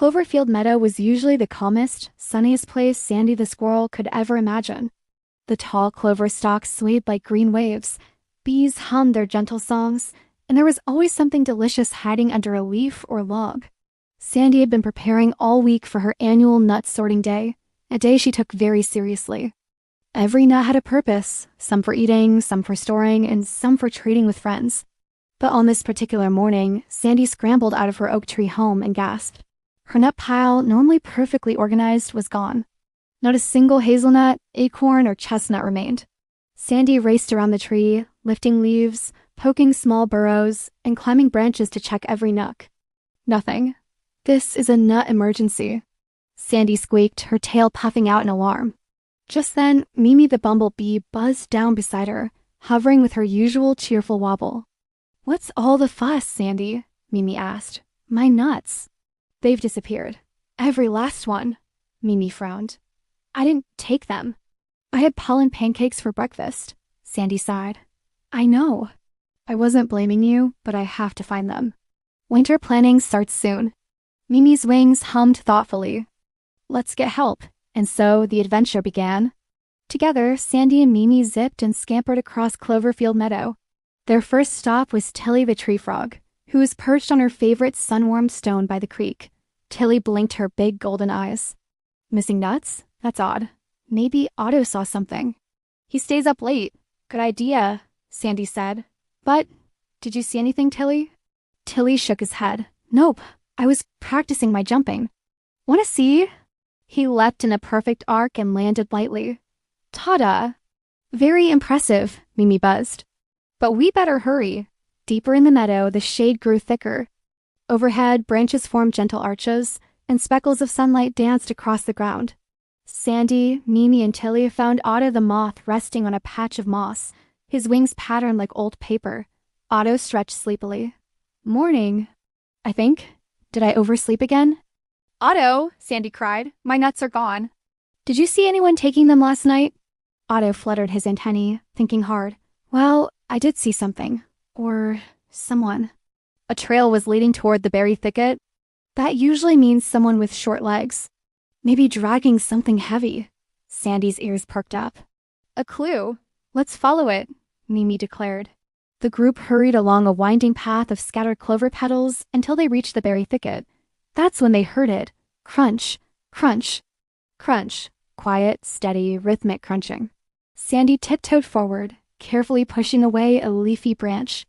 Cloverfield Meadow was usually the calmest, sunniest place Sandy the Squirrel could ever imagine. The tall clover stalks swayed like green waves, bees hummed their gentle songs, and there was always something delicious hiding under a leaf or log. Sandy had been preparing all week for her annual nut sorting day, a day she took very seriously. Every nut had a purpose, some for eating, some for storing, and some for trading with friends. But on this particular morning, Sandy scrambled out of her oak tree home and gasped. Her nut pile, normally perfectly organized, was gone. Not a single hazelnut, acorn, or chestnut remained. Sandy raced around the tree, lifting leaves, poking small burrows, and climbing branches to check every nook. Nothing. This is a nut emergency. Sandy squeaked, her tail puffing out in alarm. Just then, Mimi the bumblebee buzzed down beside her, hovering with her usual cheerful wobble. "What's all the fuss, Sandy?" Mimi asked. "My nuts." "They've disappeared. Every last one." Mimi frowned. "I didn't take them. I had pollen pancakes for breakfast." Sandy sighed. "I know. I wasn't blaming you, but I have to find them. Winter planning starts soon." Mimi's wings hummed thoughtfully. "Let's get help." And so the adventure began. Together, Sandy and Mimi zipped and scampered across Cloverfield Meadow. Their first stop was Tilly the tree frog, who was perched on her favorite sun-warmed stone by the creek. Tilly blinked her big golden eyes. "Missing nuts? That's odd. Maybe Otto saw something." "He stays up late. Good idea," Sandy said. "But, did you see anything, Tilly?" Tilly shook his head. "Nope, I was practicing my jumping." "Want to see?" He leapt in a perfect arc and landed lightly. "Ta-da!" "Very impressive," Mimi buzzed. "But we better hurry." Deeper in the meadow, the shade grew thicker. Overhead, branches formed gentle arches, and speckles of sunlight danced across the ground. Sandy, Mimi, and Tilly found Otto the moth resting on a patch of moss, his wings patterned like old paper. Otto stretched sleepily. "Morning, I think. Did I oversleep again?" "Otto," Sandy cried, "my nuts are gone." "Did you see anyone taking them last night?" Otto fluttered his antennae, thinking hard. "Well, I did see something. Or someone." A trail was leading toward the berry thicket. That usually means someone with short legs. Maybe dragging something heavy. Sandy's ears perked up. "A clue. Let's follow it," Mimi declared. The group hurried along a winding path of scattered clover petals until they reached the berry thicket. That's when they heard it. Crunch, crunch, crunch. Quiet, steady, rhythmic crunching. Sandy tiptoed forward, carefully pushing away a leafy branch.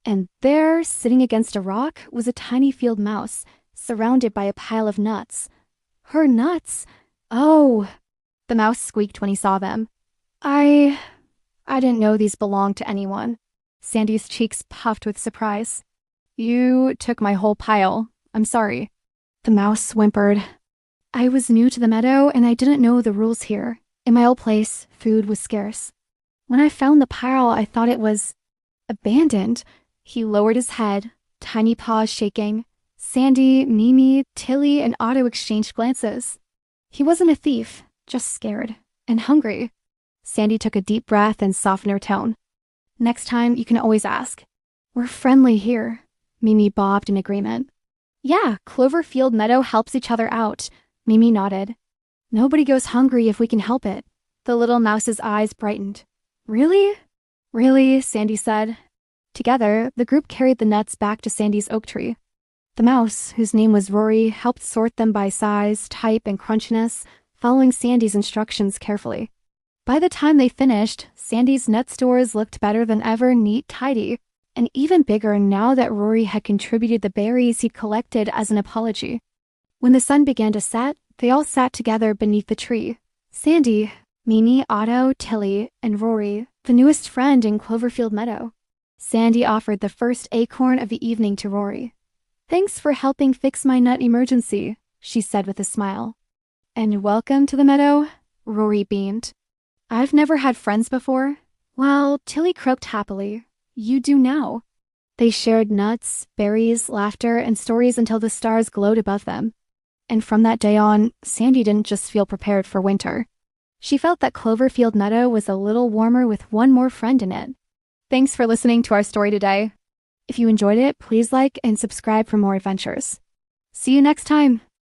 And there, sitting against a rock, was a tiny field mouse, surrounded by a pile of nuts. Her nuts! Oh! The mouse squeaked when he saw them. I didn't know these belonged to anyone." Sandy's cheeks puffed with surprise. "You took my whole pile. I'm sorry." The mouse whimpered. "I was new to the meadow and I didn't know the rules here. In my old place, food was scarce. When I found the pile, I thought it was abandoned." He lowered his head, tiny paws shaking. Sandy, Mimi, Tilly, and Otto exchanged glances. He wasn't a thief, just scared and hungry. Sandy took a deep breath and softened her tone. "Next time, you can always ask. We're friendly here." Mimi bobbed in agreement. "Yeah, Cloverfield Meadow helps each other out." Mimi nodded. "Nobody goes hungry if we can help it." The little mouse's eyes brightened. "Really?" "Really," Sandy said. Together, the group carried the nuts back to Sandy's oak tree. The mouse, whose name was Rory, helped sort them by size, type, and crunchiness, following Sandy's instructions carefully. By the time they finished, Sandy's nut stores looked better than ever, neat, tidy, and even bigger now that Rory had contributed the berries he'd collected as an apology. When the sun began to set, they all sat together beneath the tree. Sandy, Mimi, Otto, Tilly, and Rory, the newest friend in Cloverfield Meadow. Sandy offered the first acorn of the evening to Rory. "Thanks for helping fix my nut emergency," she said with a smile. "And welcome to the meadow," Rory beamed. "I've never had friends before." "Well," Tilly croaked happily, "you do now." They shared nuts, berries, laughter, and stories until the stars glowed above them. And from that day on, Sandy didn't just feel prepared for winter. She felt that Cloverfield Meadow was a little warmer with one more friend in it. Thanks for listening to our story today. If you enjoyed it, please like and subscribe for more adventures. See you next time.